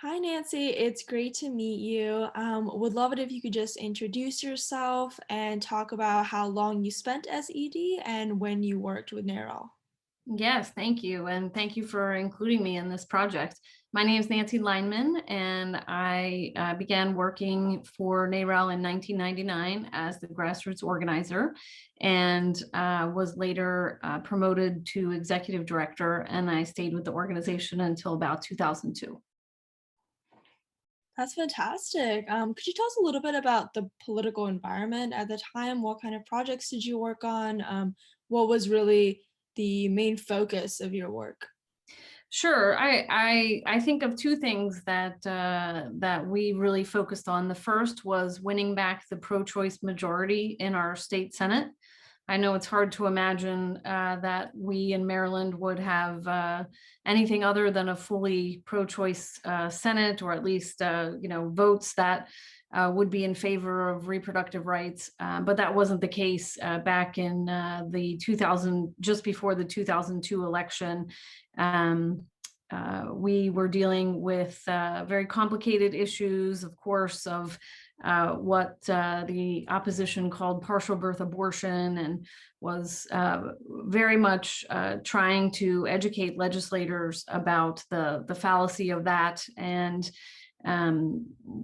Hi, Nancy. It's great to meet you. Would love it if you could just introduce yourself and talk about how long you spent as ED and when you worked with NARAL. Yes, thank you. And thank you for including me in this project. My name is Nancy Lineman, and I began working for NARAL in 1999 as the grassroots organizer and was later promoted to executive director. And I stayed with the organization until about 2002. That's fantastic. Could you tell us a little bit about the political environment at the time? What kind of projects did you work on? What was really the main focus of your work? Sure. I think of two things that we really focused on. The first was winning back the pro-choice majority in our state Senate. I know it's hard to imagine that we in Maryland would have anything other than a fully pro-choice Senate, or at least votes that would be in favor of reproductive rights. But that wasn't the case back in the 2000, just before the 2002 election. We were dealing with very complicated issues, of course, of what the opposition called partial birth abortion, and was very much trying to educate legislators about the fallacy of that, and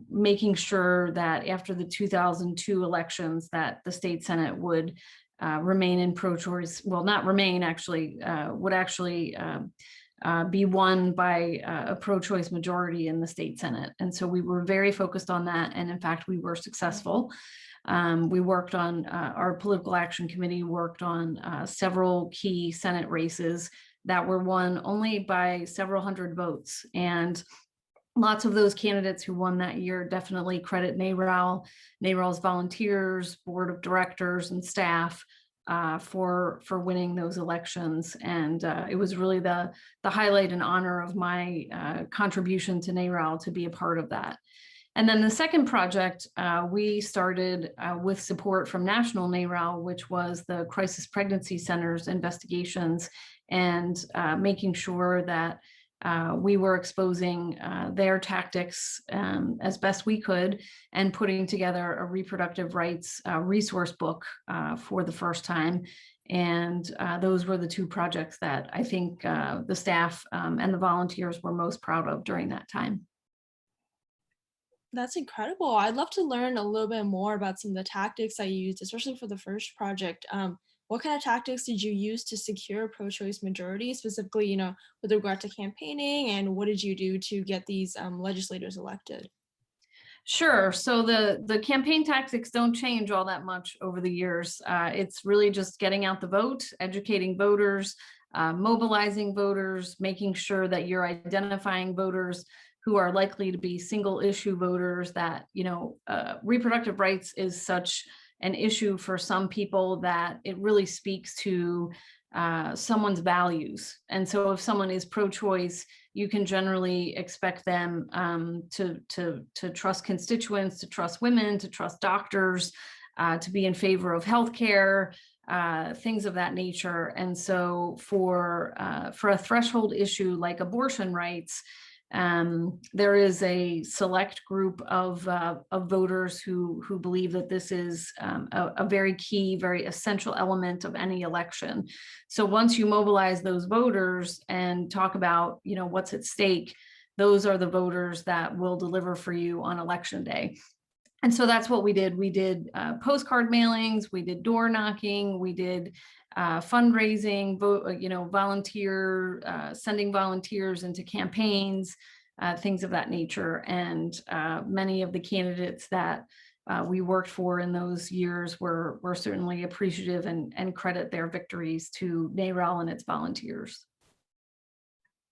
making sure that after the 2002 elections that the state Senate would remain in pro-choice, well, not remain, actually, would actually be won by a pro-choice majority in the state Senate. And so we were very focused on that. And in fact, we were successful. We worked on, our political action committee worked on several key Senate races that were won only by several hundred votes. And lots of those candidates who won that year definitely credit NARAL's volunteers, board of directors, and staff for winning those elections. And it was really the highlight and honor of my contribution to NARAL to be a part of that. And then the second project we started with support from National NARAL, which was the Crisis Pregnancy Center's investigations, and making sure that we were exposing their tactics as best we could, and putting together a reproductive rights resource book for the first time. And those were the two projects that I think the staff and the volunteers were most proud of during that time. That's incredible. I'd love to learn a little bit more about some of the tactics I used, especially for the first project. What kind of tactics did you use to secure pro-choice majority, specifically, with regard to campaigning, and what did you do to get these legislators elected? Sure. So the campaign tactics don't change all that much over the years. It's really just getting out the vote, educating voters, mobilizing voters, making sure that you're identifying voters who are likely to be single issue voters, that, reproductive rights is such an issue for some people that it really speaks to someone's values. And so if someone is pro-choice, you can generally expect them to trust constituents, to trust women, to trust doctors, to be in favor of healthcare, things of that nature. And so for a threshold issue like abortion rights, there is a select group of voters who believe that this is a very key, very essential element of any election. So once you mobilize those voters and talk about, what's at stake, those are the voters that will deliver for you on election day. And so that's what we did. We did postcard mailings, we did door knocking, we did fundraising, sending volunteers into campaigns, things of that nature. And many of the candidates that we worked for in those years were certainly appreciative, and credit their victories to NARAL and its volunteers.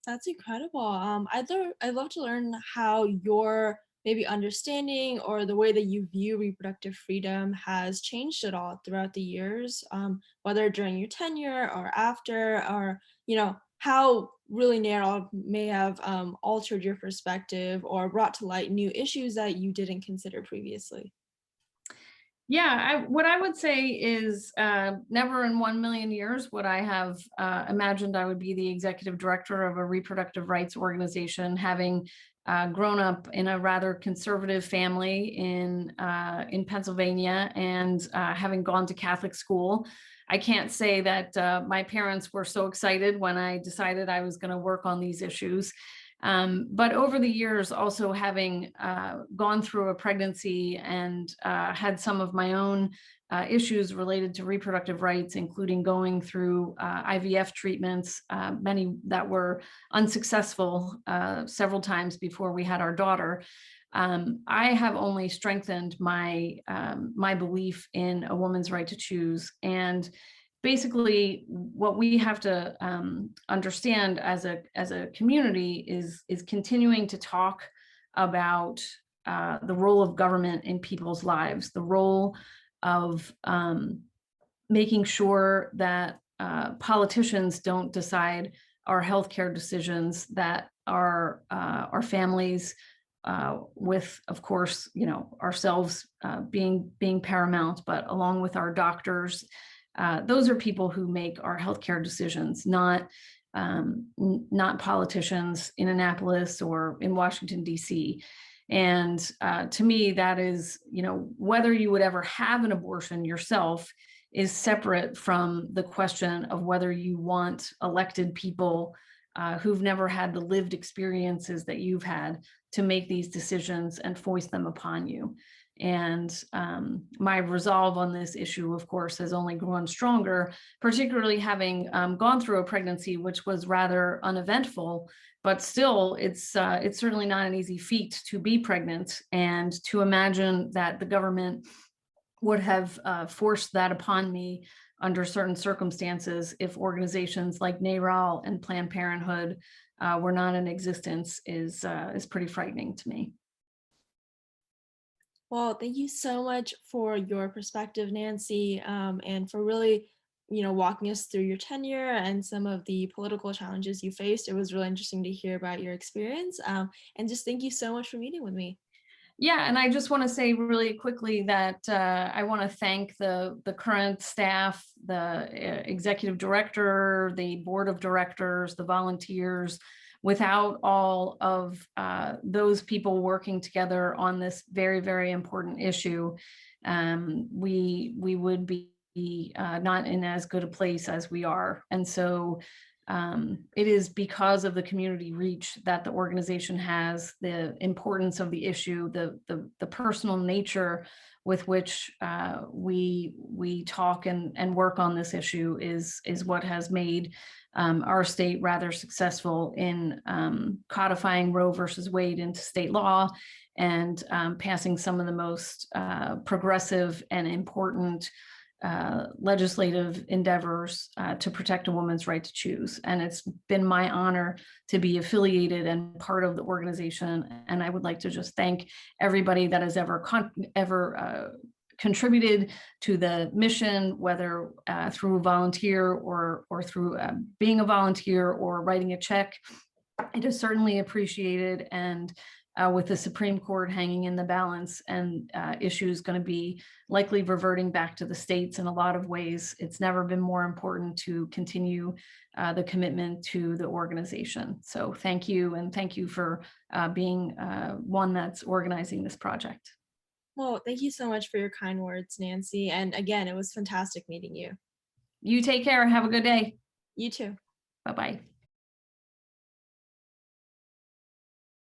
That's incredible. I'd love to learn how your maybe understanding or the way that you view reproductive freedom has changed at all throughout the years, whether during your tenure or after, or how really narrow may have altered your perspective or brought to light new issues that you didn't consider previously. Yeah, what I would say is never in 1 million years would I have imagined I would be the executive director of a reproductive rights organization, having grown up in a rather conservative family in Pennsylvania, and having gone to Catholic school, I can't say that my parents were so excited when I decided I was going to work on these issues. But over the years, also having gone through a pregnancy and had some of my own issues related to reproductive rights, including going through IVF treatments, many that were unsuccessful several times before we had our daughter. I have only strengthened my belief in a woman's right to choose. And basically, what we have to understand as a community is continuing to talk about the role of government in people's lives, the role of making sure that politicians don't decide our healthcare decisions, that our families, with, of course, ourselves being paramount, but along with our doctors, those are people who make our healthcare decisions, not politicians in Annapolis or in Washington, D.C. And to me, that is, whether you would ever have an abortion yourself is separate from the question of whether you want elected people who've never had the lived experiences that you've had to make these decisions and foist them upon you. And my resolve on this issue, of course, has only grown stronger, particularly having gone through a pregnancy which was rather uneventful, but still, it's certainly not an easy feat to be pregnant, and to imagine that the government would have forced that upon me under certain circumstances if organizations like NARAL and Planned Parenthood were not in existence is pretty frightening to me. Well, thank you so much for your perspective, Nancy, and for really, walking us through your tenure and some of the political challenges you faced. It was really interesting to hear about your experience. And just thank you so much for meeting with me. Yeah, and I just want to say really quickly that I want to thank the current staff, the executive director, the board of directors, the volunteers. Without all of those people working together on this very, very important issue, we would be not in as good a place as we are. And so it is because of the community reach that the organization has, the importance of the issue, the personal nature with which we talk and work on this issue is what has made our state rather successful in codifying Roe versus Wade into state law, and passing some of the most progressive and important legislative endeavors to protect a woman's right to choose. And it's been my honor to be affiliated and part of the organization. And I would like to just thank everybody that has ever contributed to the mission, whether through a volunteer or through being a volunteer or writing a check. It is certainly appreciated. And with the Supreme Court hanging in the balance and issues going to be likely reverting back to the states in a lot of ways, it's never been more important to continue the commitment to the organization. So thank you, and thank you for being one that's organizing this project. Well, thank you so much for your kind words, Nancy. And again, it was fantastic meeting you. You take care. Have a good day. You too. Bye-bye.